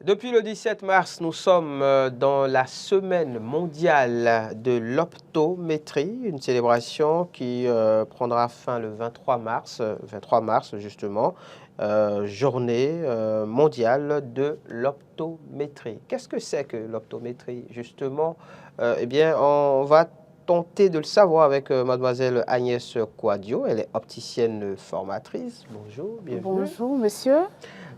Depuis le 17 mars, nous sommes dans la semaine mondiale de l'optométrie, une célébration qui prendra fin le 23 mars justement, journée mondiale de l'optométrie. Qu'est-ce que c'est que l'optométrie justement? Eh bien, on va tenter de le savoir avec mademoiselle Agnès Kouadio. Elle est opticienne formatrice. Bonjour, bienvenue. Bonjour, monsieur.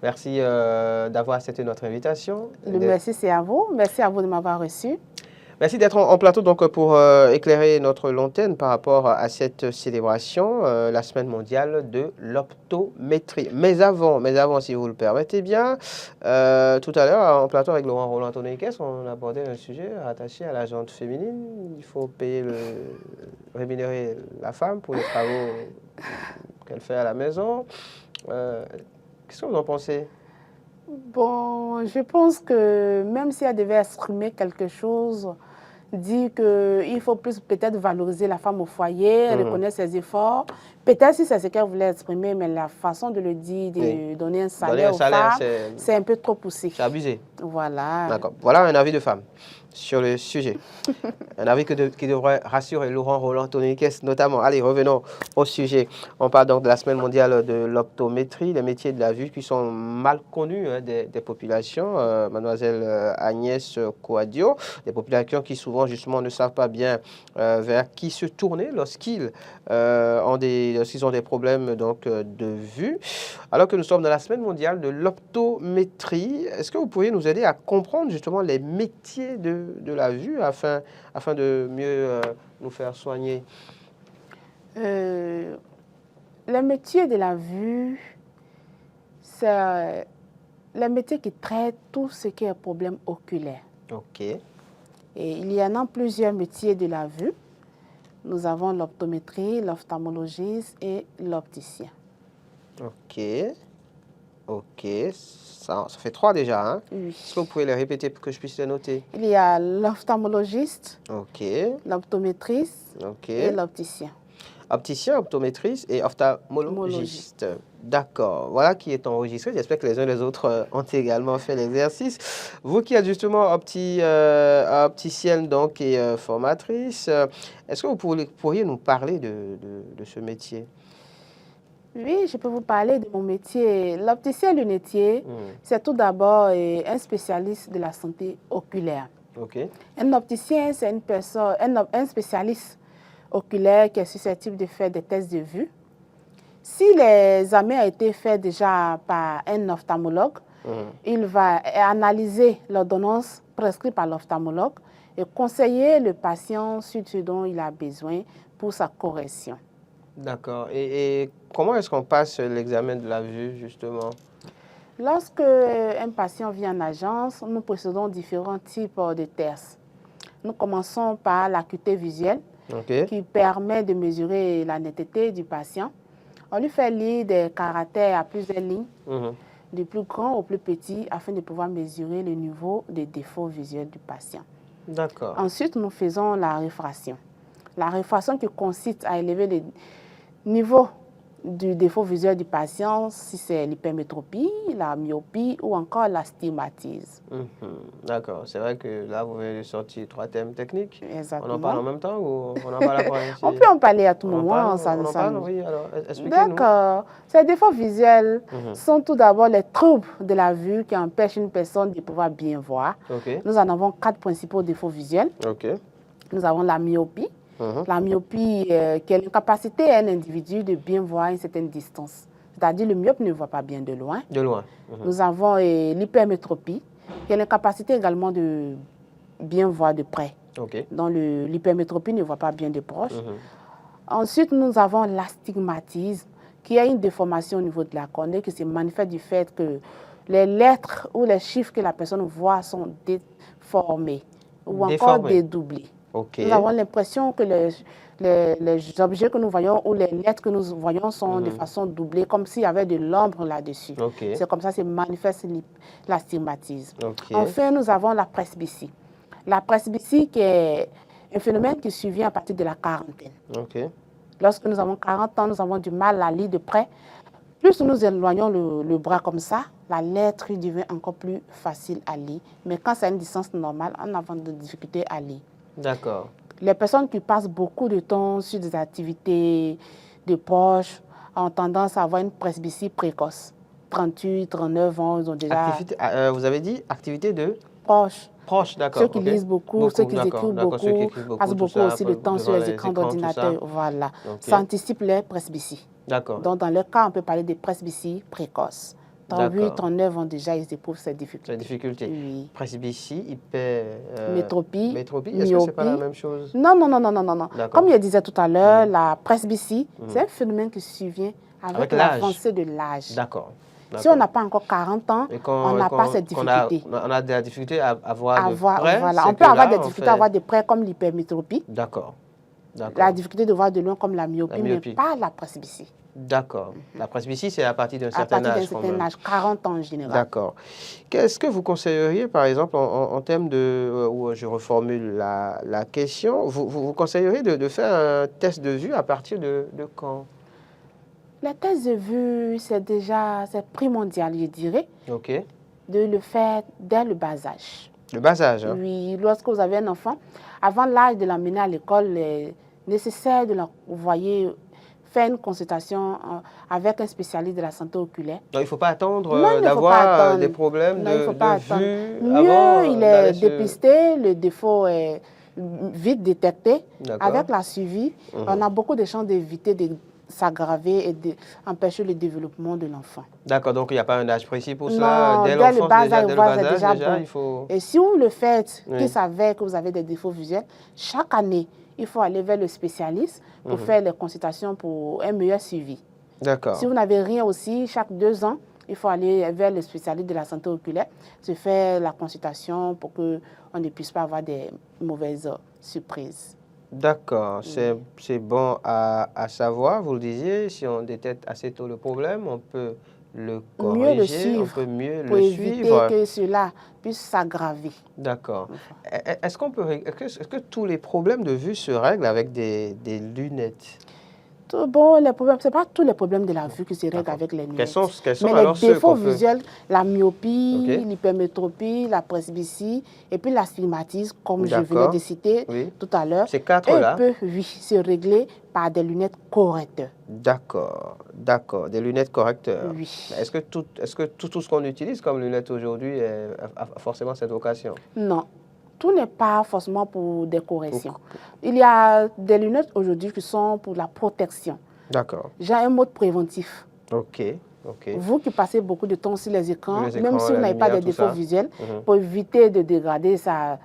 Merci d'avoir accepté notre invitation. Merci, c'est à vous. Merci à vous de m'avoir reçu. Merci d'être en plateau donc, pour éclairer notre lanterne par rapport à cette célébration, la semaine mondiale de l'optométrie. Mais avant, si vous le permettez bien, tout à l'heure, en plateau avec Laurent Roland Tonekes, on abordait un sujet attaché à la jante féminine. Il faut rémunérer la femme pour les travaux qu'elle fait à la maison. Qu'est-ce que vous en pensez? Bon, je pense que même si elle devait exprimer quelque chose, dire qu'il faut plus peut-être valoriser la femme au foyer, reconnaître ses efforts. Peut-être si c'est ce qu'elle voulait exprimer, mais la façon de le dire, de donner un salaire aux femmes, c'est un peu trop poussé. C'est abusé. Voilà. D'accord. Voilà un avis de femme sur le sujet. Un avis qui devrait rassurer Laurent Roland Tonekes notamment. Allez, revenons au sujet. On parle donc de la semaine mondiale de l'optométrie, les métiers de la vue qui sont mal connus des populations. Mademoiselle Agnès Kouadio, des populations qui souvent justement ne savent pas bien vers qui se tourner lorsqu'ils ont des problèmes donc, de vue. Alors que nous sommes dans la semaine mondiale de l'optométrie, est-ce que vous pourriez nous aider à comprendre justement les métiers de la vue afin de mieux nous faire soigner? Les métiers de la vue, c'est les métiers qui traitent tout ce qui est problème oculaire. Ok. Et il y en a plusieurs métiers de la vue. Nous avons l'optométrie, l'ophtalmologiste et l'opticien. Ok. Ok. Ça fait 3 déjà. Hein? Oui. Est-ce que vous pouvez les répéter pour que je puisse les noter? Il y a l'ophtalmologiste, ok, l'optométriste et l'opticien. Opticien, optométriste et ophtalmologiste. D'accord. Voilà qui est enregistré. J'espère que les uns et les autres ont également fait l'exercice. Vous qui êtes justement opticienne donc, et formatrice, est-ce que vous pourriez nous parler de ce métier? Oui, je peux vous parler de mon métier. L'opticien lunetier, c'est tout d'abord un spécialiste de la santé oculaire. Okay. Un opticien, c'est une personne, un spécialiste oculaire qui est susceptible de faire des tests de vue. Si l'examen a été fait déjà par un ophtalmologue, il va analyser l'ordonnance prescrite par l'ophtalmologue et conseiller le patient sur ce dont il a besoin pour sa correction. D'accord. Et comment est-ce qu'on passe l'examen de la vue, justement? Lorsque un patient vient en agence, nous procédons différents types de tests. Nous commençons par l'acuité visuelle, qui permet de mesurer la netteté du patient. On lui fait lire des caractères à plusieurs lignes, du plus grand au plus petit, afin de pouvoir mesurer le niveau de défaut visuel du patient. D'accord. Ensuite, nous faisons la réfraction. La réfraction qui consiste à élever le niveau du défaut visuel du patient, si c'est l'hypermétropie, la myopie ou encore l'astigmatisme. D'accord. C'est vrai que là, vous venez de sortir 3 thèmes techniques. Exactement. On en parle en même temps ou on en parle après? On peut en parler à tout moment. On en parle, oui. Alors, expliquez-nous. D'accord. Ces défauts visuels sont tout d'abord les troubles de la vue qui empêchent une personne de pouvoir bien voir. Nous en avons 4 principaux défauts visuels. Nous avons la myopie. La myopie, qui est l'incapacité à un individu de bien voir à une certaine distance. C'est-à-dire le myope ne voit pas bien de loin. De loin. Nous avons l'hypermétropie, qui est l'incapacité également de bien voir de près. Donc l'hypermétropie ne voit pas bien de proche. Ensuite, nous avons l'astigmatisme, qui est une déformation au niveau de la cornée, qui se manifeste du fait que les lettres ou les chiffres que la personne voit sont déformés ou encore dédoublés. Nous avons l'impression que les objets que nous voyons ou les lettres que nous voyons sont de façon doublée, comme s'il y avait de l'ombre là-dessus. C'est comme ça que se manifeste l'astigmatisme. Enfin, nous avons la presbytie. La presbytie qui est un phénomène qui survient à partir de la quarantaine. Lorsque nous avons 40 ans, nous avons du mal à lire de près Plus nous éloignons le bras comme ça, la lettre devient encore plus facile à lire. Mais quand c'est à une distance normale, on a de difficultés à lire. D'accord. Les personnes qui passent beaucoup de temps sur des activités de poche ont tendance à avoir une presbytie précoce. 38, 39 ans, ils ont déjà... vous avez dit activité de... Proche. Proche, d'accord. Ceux qui lisent beaucoup, ceux qui écrivent beaucoup, passent beaucoup aussi de temps sur les écrans d'ordinateur. Voilà. Ça anticipe les presbyties. D'accord. Donc, dans leur cas, on peut parler de presbytie précoce. 38, 39 ans déjà, ils éprouvent ces difficultés. Ces difficultés. Oui. Presbytie, métropie. Est-ce que ce n'est pas la même chose? Non. Comme je disais tout à l'heure, la presbytie, c'est un phénomène qui survient avec l'avancée de l'âge. D'accord. Si on n'a pas encore 40 ans, on n'a pas cette difficulté. On a des difficultés à avoir des prêts. Voilà. On peut avoir des difficultés à avoir des prêts comme l'hypermétropie. D'accord. La difficulté de voir de loin comme la myopie, mais pas la presbytie. D'accord. La presbytie, c'est à partir d'un certain âge. À partir d'un certain âge, 40 ans en général. D'accord. Qu'est-ce que vous conseilleriez, par exemple, en termes de... je reformule la question. Vous conseilleriez de faire un test de vue à partir de quand? Les tests de vue, c'est primordial, je dirais, de le faire dès le bas âge. Le bas âge, hein? Oui, lorsque vous avez un enfant, avant l'âge de l'emmener à l'école, il est nécessaire de l'envoyer faire une consultation avec un spécialiste de la santé oculaire. Donc, il ne faut pas attendre d'avoir des problèmes de vue Mieux, il est dépisté, le défaut est vite détecté. Avec la suivi, on a beaucoup de chances d'éviter de s'aggraver et d'empêcher le développement de l'enfant. D'accord, donc il n'y a pas un âge précis pour cela? Dès le bas âge, il faut... Et si vous le faites, qu'il s'avère que vous avez des défauts visuels, chaque année, il faut aller vers le spécialiste pour faire les consultations pour un meilleur suivi. D'accord. Si vous n'avez rien aussi, chaque 2 ans, il faut aller vers le spécialiste de la santé oculaire, se faire la consultation pour qu'on ne puisse pas avoir des mauvaises surprises. D'accord, c'est bon à savoir, vous le disiez, si on détecte assez tôt le problème, on peut le corriger, on peut mieux le suivre. Pour éviter que cela puisse s'aggraver. D'accord. Est-ce que tous les problèmes de vue se règlent avec des lunettes? Bon, les problèmes, ce n'est pas tous les problèmes de la vue qui se règlent avec les lunettes. Quels sont mais alors les défauts visuels, la myopie, l'hypermétropie, la presbytie et puis l'astigmatisme, comme je venais de citer tout à l'heure, ces quatre-là peuvent se régler par des lunettes correcteurs. D'accord, des lunettes correcteurs. Oui. Est-ce que tout ce qu'on utilise comme lunettes aujourd'hui a forcément cette vocation? Non. Tout n'est pas forcément pour des corrections. Il y a des lunettes aujourd'hui qui sont pour la protection. D'accord. J'ai un mode préventif. Ok. Vous qui passez beaucoup de temps sur les écrans, même si vous n'avez pas de défauts visuels, pour éviter de dégrader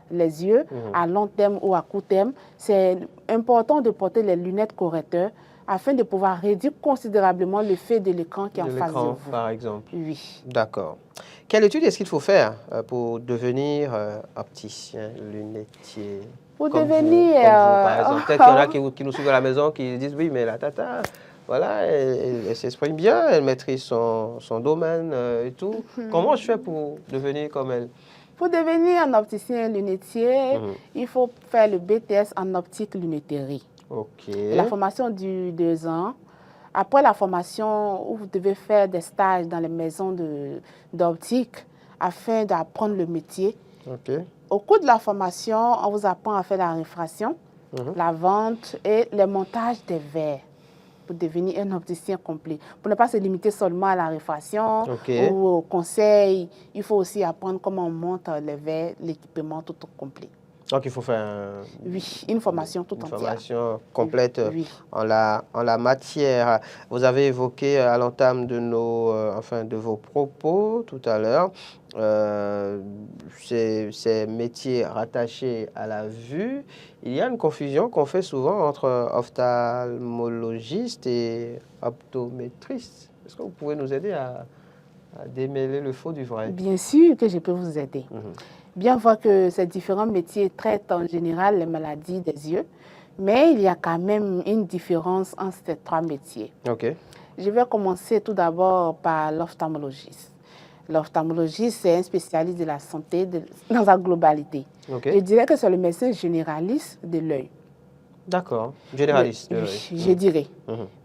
les yeux à long terme ou à court terme, c'est important de porter les lunettes correcteurs afin de pouvoir réduire considérablement l'effet de l'écran qui est en face de vous. Par exemple. Oui. D'accord. Quelle étude est-ce qu'il faut faire pour devenir opticien, lunetier? Pour devenir... par exemple, peut-être qu'il y en a qui nous suivent à la maison qui disent oui, mais la tata, voilà, elle s'exprime bien, elle maîtrise son domaine et tout. Comment je fais pour devenir comme elle? Pour devenir un opticien lunetier, il faut faire le BTS en optique lunetterie. La formation dure 2 ans. Après la formation, vous devez faire des stages dans les maisons d'optique afin d'apprendre le métier. Au cours de la formation, on vous apprend à faire la réfraction, la vente et le montage des verres pour devenir un opticien complet. Pour ne pas se limiter seulement à la réfraction ou au conseil, il faut aussi apprendre comment on monte les verres, l'équipement tout complet. Donc, il faut faire une formation tout entière. Une formation complète en la matière. Vous avez évoqué à l'entame de vos propos tout à l'heure ces métiers rattachés à la vue. Il y a une confusion qu'on fait souvent entre ophtalmologiste et optométriste. Est-ce que vous pouvez nous aider à démêler le faux du vrai? Bien sûr que je peux vous aider. Bien voir que ces différents métiers traitent en général les maladies des yeux, mais il y a quand même une différence entre ces 3 métiers. Je vais commencer tout d'abord par l'ophtalmologiste. L'ophtalmologiste, c'est un spécialiste de la santé dans sa globalité. Je dirais que c'est le médecin généraliste de l'œil. D'accord, généraliste. Je dirais.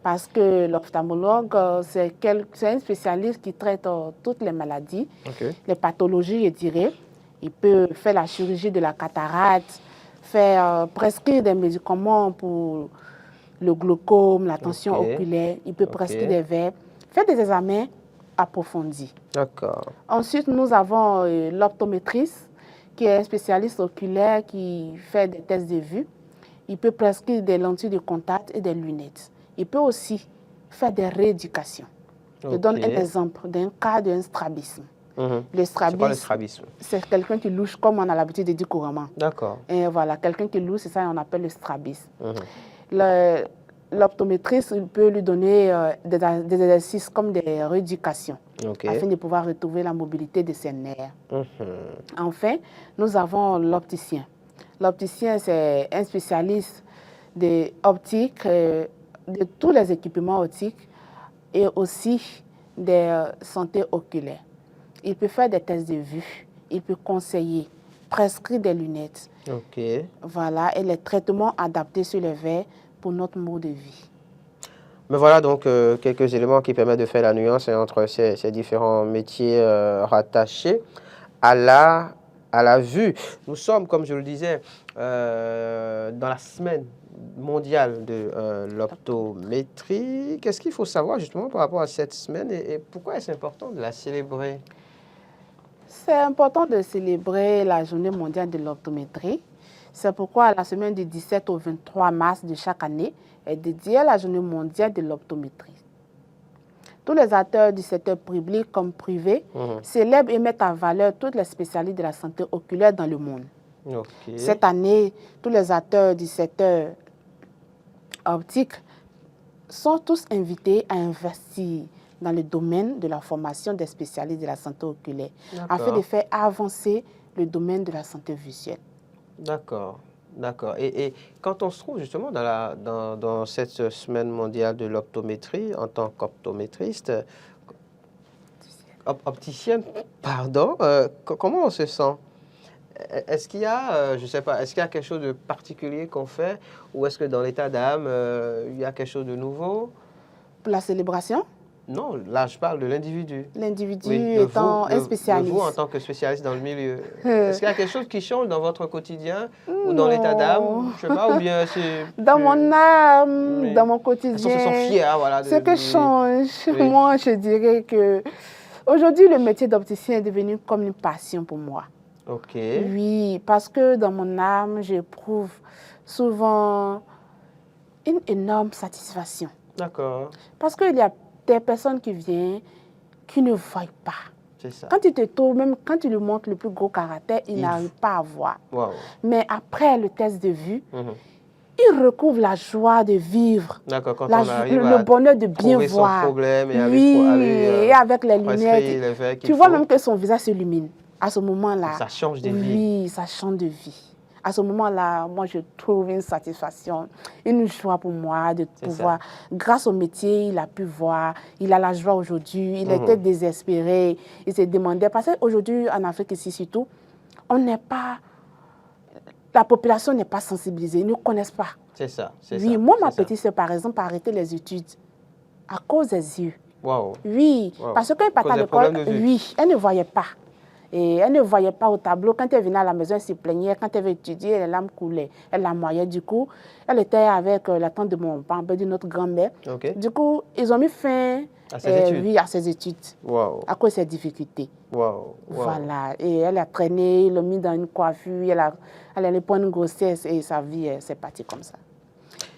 Parce que l'ophtalmologue, c'est un spécialiste qui traite toutes les maladies, les pathologies, je dirais. Il peut faire la chirurgie de la cataracte, prescrire des médicaments pour le glaucome, la tension oculaire. Il peut prescrire des verres, faire des examens approfondis. D'accord. Ensuite, nous avons l'optométriste, qui est un spécialiste oculaire qui fait des tests de vue. Il peut prescrire des lentilles de contact et des lunettes. Il peut aussi faire des rééducations. Je donne un exemple d'un cas d'un strabisme. Le strabisme, c'est quelqu'un qui louche, comme on a l'habitude de dire couramment. D'accord. Et voilà, quelqu'un qui louche, c'est ça qu'on appelle le strabisme. L'optométriste, il peut lui donner des exercices comme des rééducations, afin de pouvoir retrouver la mobilité de ses nerfs. Enfin, nous avons l'opticien. L'opticien, c'est un spécialiste de optique, de tous les équipements optiques et aussi des santé oculaire. Il peut faire des tests de vue, il peut conseiller, prescrire des lunettes. Voilà, et les traitements adaptés sur les verres pour notre mode de vie. Mais voilà donc quelques éléments qui permettent de faire la nuance entre ces différents métiers rattachés à la vue. Nous sommes, comme je le disais, dans la semaine mondiale de l'optométrie. Qu'est-ce qu'il faut savoir justement par rapport à cette semaine et pourquoi est-ce important de la célébrer? C'est important de célébrer la journée mondiale de l'optométrie. C'est pourquoi la semaine du 17 au 23 mars de chaque année est dédiée à la journée mondiale de l'optométrie. Tous les acteurs du secteur public comme privé célèbrent et mettent en valeur toutes les spécialistes de la santé oculaire dans le monde. Cette année, tous les acteurs du secteur optique sont tous invités à investir dans le domaine de la formation des spécialistes de la santé oculaire, afin de faire avancer le domaine de la santé visuelle. D'accord, d'accord. Et quand on se trouve justement dans cette semaine mondiale de l'optométrie, en tant qu'optométriste, opticienne, pardon, comment on se sent? Est-ce qu'il y a, je sais pas, est-ce qu'il y a quelque chose de particulier qu'on fait ou est-ce que dans l'état d'âme, il y a quelque chose de nouveau? Pour la célébration? Non, là je parle de l'individu. L'individu étant un spécialiste. Vous en tant que spécialiste dans le milieu. Est-ce qu'il y a quelque chose qui change dans votre quotidien ou dans l'état d'âme? Je sais pas, ou bien c'est... Dans mon âme, dans mon quotidien. Ils se sont fiers, voilà. Ce que change, moi je dirais que aujourd'hui le métier d'opticien est devenu comme une passion pour moi. Oui, parce que dans mon âme, j'éprouve souvent une énorme satisfaction. D'accord. Parce qu'il y a des personnes qui viennent, qui ne voient pas. C'est ça. Quand tu te trouves, même quand tu lui montres le plus gros caractère, il n'arrive pas à voir. Mais après le test de vue, il recouvre la joie de vivre. D'accord, quand on arrive le bonheur de bien voir. Son problème et et avec les lunettes. Tu vois même que son visage s'illumine. À ce moment-là, ça change de vie. Oui, ça change de vie. À ce moment-là, moi, je trouve une satisfaction, une joie pour moi de pouvoir, grâce au métier, il a pu voir, il a la joie aujourd'hui, il était désespéré, il se demandait, parce qu'aujourd'hui, en Afrique ici surtout, la population n'est pas sensibilisée, ils ne connaissent pas. C'est ça, c'est ça. Oui, moi, ma petite sœur, par exemple, a arrêté les études à cause des yeux. Oui, parce qu'elle partait à l'école, elle ne voyait pas. Et elle ne voyait pas au tableau. Quand elle venait à la maison, elle se plaignait. Quand elle avait étudié, les larmes coulaient. Elle la moyait. Du coup, elle était avec la tante de mon père, de notre grand-mère. Du coup, ils ont mis fin à ses études. À cause de ses difficultés. Voilà. Et elle a traîné, ils l'ont mis dans une coiffure. Elle allait prendre une grossesse et sa vie s'est partie comme ça.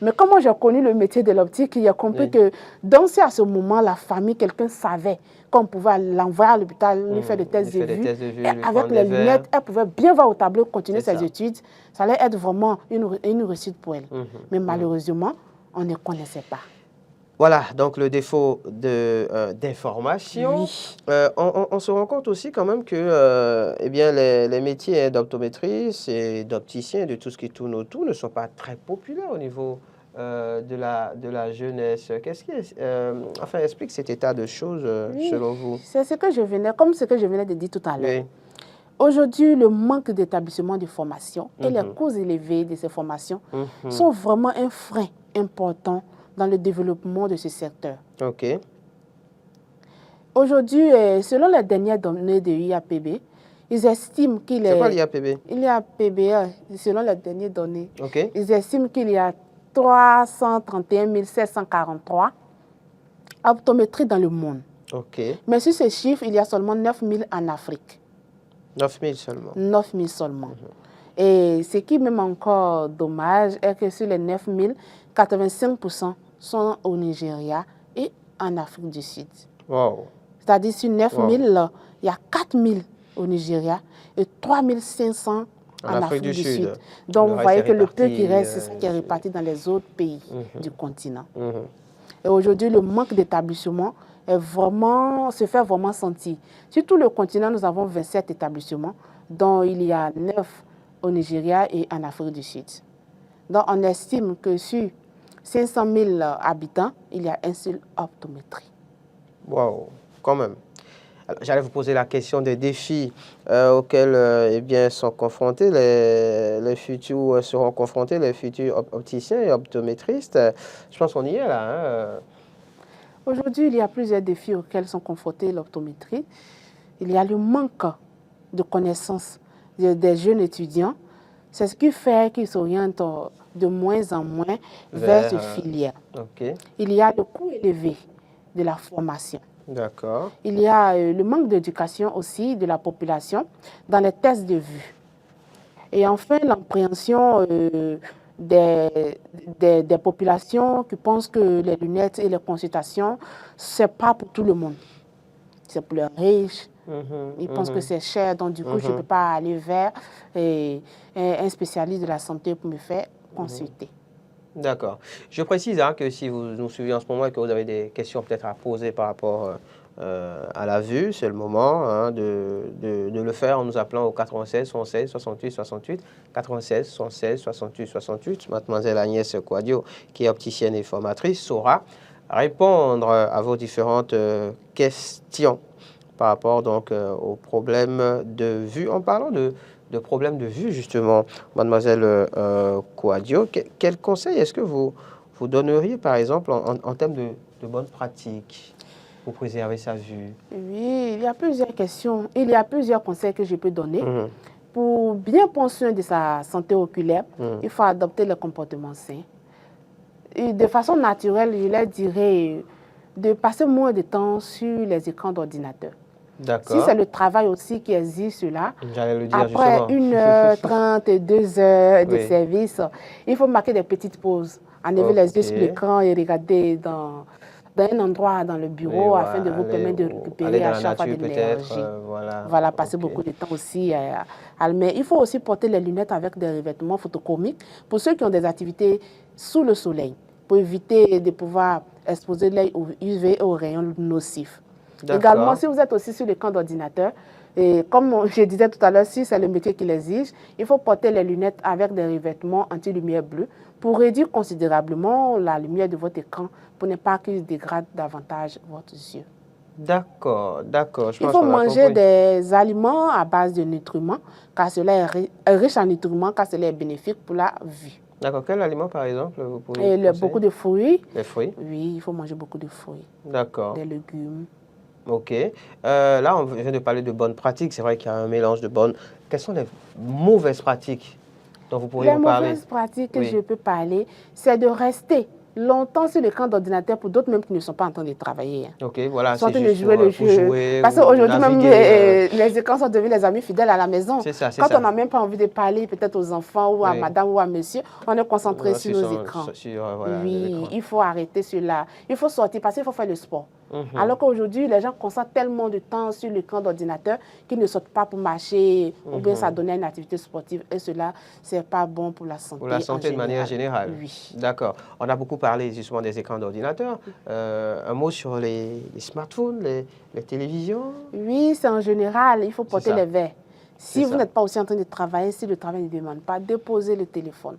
Mais comme moi j'ai connu le métier de l'optique, il a compris que donc si à ce moment la famille, quelqu'un savait qu'on pouvait l'envoyer à l'hôpital, lui faire des tests de vue, et avec les lunettes, elle pouvait bien voir au tableau, continuer ses études. Ça allait être vraiment une réussite pour elle. Mais malheureusement, on ne connaissait pas. Voilà, donc le défaut d'information. On se rend compte aussi quand même que les métiers d'optométriste et d'opticien, de tout ce qui tourne autour, ne sont pas très populaires au niveau de la jeunesse. Qu'est-ce qui explique cet état de choses selon vous? C'est ce que je venais de dire tout à l'heure. Aujourd'hui, le manque d'établissements de formation et les coûts élevés de ces formations sont vraiment un frein important dans le développement de ce secteur. OK. Aujourd'hui, selon les dernières données de l'IAPB, ils estiment qu'il est... C'est quoi l'IAPB? L'IAPB, selon les dernières données, OK. ils estiment qu'il y a 331 743 optométries dans le monde. OK. Mais sur ces chiffres, il y a seulement 9 000 en Afrique. 9 000 seulement. 9 000 seulement. Et ce qui est même encore dommage est que sur les 9 000, 85% sont au Nigeria et en Afrique du Sud. Wow. C'est-à-dire sur 9 000, il y a 4 000 au Nigeria et 3 500 en Afrique du Sud. Donc vous voyez que le peu qui reste, c'est ce qui est réparti dans les autres pays du continent. Et aujourd'hui, le manque d'établissements se fait vraiment sentir. Sur tout le continent, nous avons 27 établissements, dont il y a 9 au Nigeria et en Afrique du Sud. Donc on estime que sur 500 000 habitants, il y a un seul optométrie. Wow, quand même. J'allais vous poser la question des défis auxquels eh bien, sont confrontés les futurs seront confrontés les futurs opticiens et optométristes. Je pense qu'on y est là. Aujourd'hui, il y a plusieurs défis auxquels sont confrontés l'optométrie. Il y a le manque de connaissances des jeunes étudiants. C'est ce qui fait qu'ils s'orientent de moins en moins vers cette filière. Okay. Il y a le coût élevé de la formation. D'accord. Il y a le manque d'éducation aussi de la population dans les tests de vue. Et enfin, l'appréhension des populations qui pensent que les lunettes et les consultations, ce n'est pas pour tout le monde. C'est pour les riches. Ils pensent que c'est cher, donc du coup, je ne peux pas aller vers un spécialiste de la santé pour me faire consulter. D'accord. Je précise que si vous nous suivez en ce moment et que vous avez des questions peut-être à poser par rapport à la vue, c'est le moment de le faire en nous appelant au 96 116 68 68, 96 116 68 68. Mademoiselle Agnès Kouadio, qui est opticienne et formatrice, saura répondre à vos différentes questions par rapport donc aux problèmes de vue. En parlant de problèmes de vue, justement, mademoiselle Kouadio, quel conseil est-ce que vous donneriez, par exemple, en termes de bonnes pratiques pour préserver sa vue? Oui, il y a plusieurs questions. Il y a plusieurs conseils que je peux donner. Pour bien prendre soin de sa santé oculaire, il faut adopter le comportement sain. Et de façon naturelle, je leur dirais de passer moins de temps sur les écrans d'ordinateur. Si c'est le travail aussi qui exige cela, après 1h30, 2h de service, il faut marquer des petites pauses, enlever les yeux sur l'écran et regarder dans un endroit dans le bureau afin de vous permettre de récupérer à chaque fois de l'énergie. Voilà, passer beaucoup de temps aussi. Mais il faut aussi porter les lunettes avec des revêtements photochromiques pour ceux qui ont des activités sous le soleil, pour éviter de pouvoir exposer l'œil aux UV et aux rayons nocifs. Également, si vous êtes aussi sur l'écran d'ordinateur, et comme je disais tout à l'heure, si c'est le métier qui l'exige, il faut porter les lunettes avec des revêtements anti-lumière bleue pour réduire considérablement la lumière de votre écran pour ne pas qu'il dégrade davantage votre yeux. D'accord. Il faut manger des aliments à base de nutriments, car cela est riche en nutriments, car cela est bénéfique pour la vue. D'accord. Quel aliment, par exemple, vous pouvez beaucoup de fruits. Les fruits? Oui, il faut manger beaucoup de fruits. D'accord. Des légumes. OK. Là, on vient de parler de bonnes pratiques. C'est vrai qu'il y a un mélange de bonnes. Quelles sont les mauvaises pratiques dont vous pourriez nous parler? Les mauvaises pratiques que je peux parler, c'est de rester longtemps sur l'écran d'ordinateur pour d'autres même qui ne sont pas en train de travailler. OK, voilà. Sont en train de jouer le jeu. Parce qu'aujourd'hui, même les écrans sont devenus les amis fidèles à la maison. C'est ça, Quand on n'a même pas envie de parler peut-être aux enfants ou à madame ou à monsieur, on est concentré sur nos écrans. Oui, il faut arrêter cela. Il faut sortir parce qu'il faut faire le sport. Alors qu'aujourd'hui, les gens consacrent tellement de temps sur l'écran d'ordinateur qu'ils ne sortent pas pour marcher ou bien s'adonner à une activité sportive. Et cela, ce n'est pas bon pour la santé. Pour la santé de manière générale. Oui. D'accord. On a beaucoup parlé justement des écrans d'ordinateur. Un mot sur les smartphones, les télévisions? Oui, c'est en général. Il faut porter les verres. Si vous n'êtes pas aussi en train de travailler, si le travail ne demande pas, déposez le téléphone.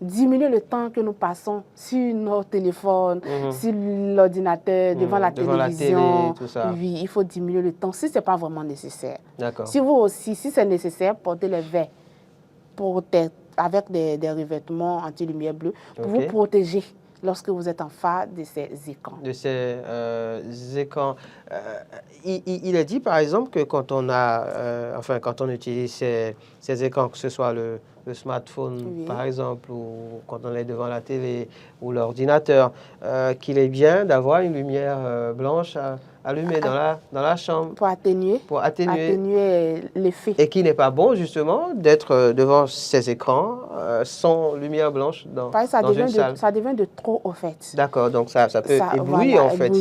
diminuer le temps que nous passons sur nos téléphones, sur l'ordinateur, devant la télévision. Tout ça. Oui, il faut diminuer le temps si ce n'est pas vraiment nécessaire. D'accord. Si vous aussi, si c'est nécessaire, portez les verres avec des revêtements anti-lumière bleue pour vous protéger lorsque vous êtes en face de ces écrans. De ces écrans. Il est dit, par exemple, que quand on a, quand on utilise ces écrans, que ce soit le smartphone, par exemple, ou quand on est devant la télé ou l'ordinateur, qu'il est bien d'avoir une lumière blanche allumée dans la chambre. Pour atténuer l'effet. Et qu'il n'est pas bon, justement, d'être devant ces écrans sans lumière blanche dans une salle. Ça devient de trop, au fait. D'accord, donc ça peut éblouir, en fait.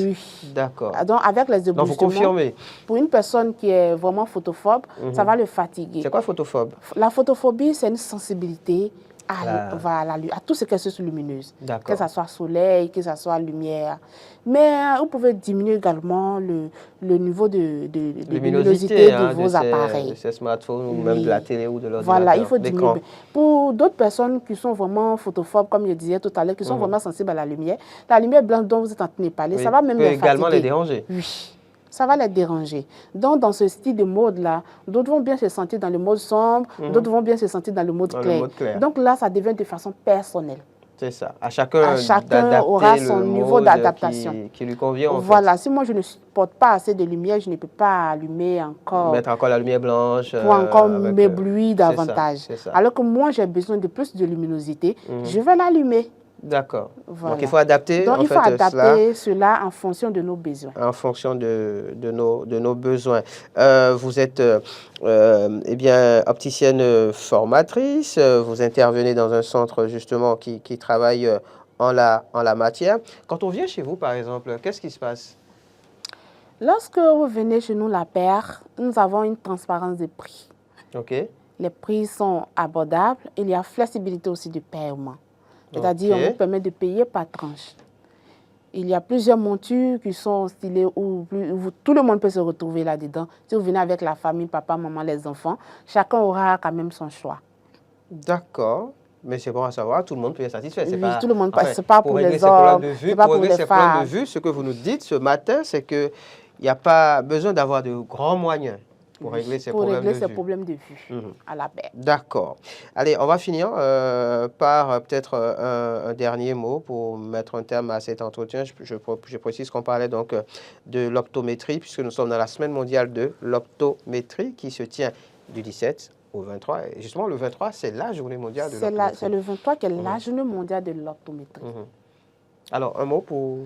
D'accord. Donc, avec les éblouissements, donc, vous confirmez. Pour une personne qui est vraiment photophobe, ça va le fatiguer. C'est quoi photophobe? La photophobie, c'est une sensibilité à tout ce qui est source lumineuse. Que ce soit soleil, que ce soit lumière. Mais vous pouvez diminuer également le niveau de luminosité de vos appareils. De ces smartphones ou même de la télé ou de l'ordinateur. Voilà, il faut diminuer. Pour d'autres personnes qui sont vraiment photophobes, comme je disais tout à l'heure, qui sont vraiment sensibles à la lumière blanche dont vous êtes en train de parler, ça va même les fatiguer. Également les déranger. Oui. Ça va les déranger. Donc, dans ce style de mode-là, d'autres vont bien se sentir dans le mode sombre, d'autres vont bien se sentir dans le mode clair. Donc là, ça devient de façon personnelle. C'est ça. À chacun aura son niveau d'adaptation qui lui convient. Voilà. Si moi, je ne supporte pas assez de lumière, je ne peux pas allumer encore. Mettre encore la lumière blanche. Pour encore m'éblouir davantage. Ça. Alors que moi, j'ai besoin de plus de luminosité, je vais l'allumer. D'accord. Voilà. Donc, il faut adapter, cela en fonction de nos besoins. En fonction de nos besoins. Vous êtes opticienne formatrice. Vous intervenez dans un centre, justement, qui travaille en la matière. Quand on vient chez vous, par exemple, qu'est-ce qui se passe? Lorsque vous venez chez nous, la paire, nous avons une transparence des prix. OK. Les prix sont abordables. Il y a flexibilité aussi de paiement. C'est-à-dire, on vous permet de payer par tranche. Il y a plusieurs montures qui sont stylées où tout le monde peut se retrouver là-dedans. Si vous venez avec la famille, papa, maman, les enfants, chacun aura quand même son choix. D'accord. Mais c'est bon à savoir, tout le monde peut être satisfait. Oui, tout le monde. C'est pas pour les hommes, c'est pas pour les femmes. Pour régler ces problèmes de vue, ce que vous nous dites ce matin, c'est qu'il n'y a pas besoin d'avoir de grands moyens pour régler ces problèmes de vue à la paire. D'accord. Allez, on va finir par peut-être un dernier mot pour mettre un terme à cet entretien. Je précise qu'on parlait donc de l'optométrie, puisque nous sommes dans la semaine mondiale de l'optométrie qui se tient du 17 au 23. Et justement, le 23, c'est la journée mondiale de l'optométrie. C'est le 23 qui est la journée mondiale de l'optométrie. Alors, un mot pour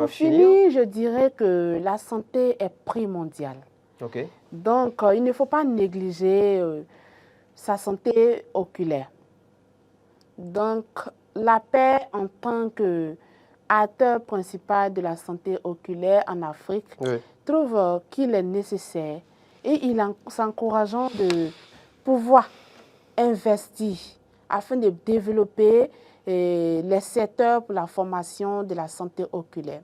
finir, je dirais que la santé est primordiale. Okay. Donc, il ne faut pas négliger sa santé oculaire. Donc, la paix en tant qu'acteur principal de la santé oculaire en Afrique trouve qu'il est nécessaire et il est encourageant de pouvoir investir afin de développer les secteurs pour la formation de la santé oculaire.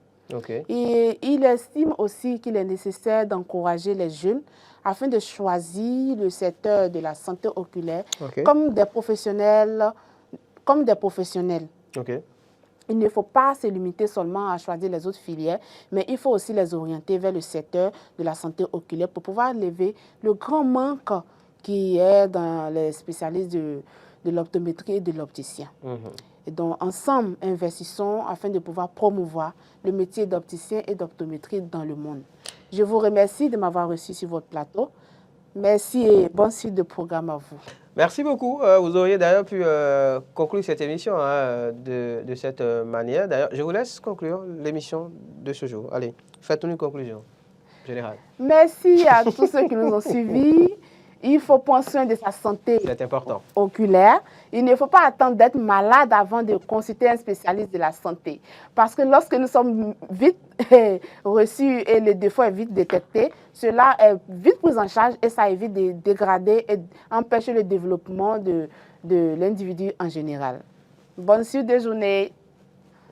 Et il estime aussi qu'il est nécessaire d'encourager les jeunes afin de choisir le secteur de la santé oculaire comme des professionnels. Il ne faut pas se limiter seulement à choisir les autres filières, mais il faut aussi les orienter vers le secteur de la santé oculaire pour pouvoir lever le grand manque qui est dans les spécialistes de l'optométrie et de l'opticien. Et donc, ensemble, investissons afin de pouvoir promouvoir le métier d'opticien et d'optométrie dans le monde. Je vous remercie de m'avoir reçu sur votre plateau. Merci et bon suite de programme à vous. Merci beaucoup. Vous auriez d'ailleurs pu conclure cette émission de cette manière. D'ailleurs, je vous laisse conclure l'émission de ce jour. Allez, faites-nous une conclusion générale. Merci à tous ceux qui nous ont suivis. Il faut prendre soin de sa santé oculaire. Il ne faut pas attendre d'être malade avant de consulter un spécialiste de la santé. Parce que lorsque nous sommes vite reçus et le défaut est vite détecté, cela est vite pris en charge et ça évite de dégrader et empêcher le développement de l'individu en général. Bonne suite de journée.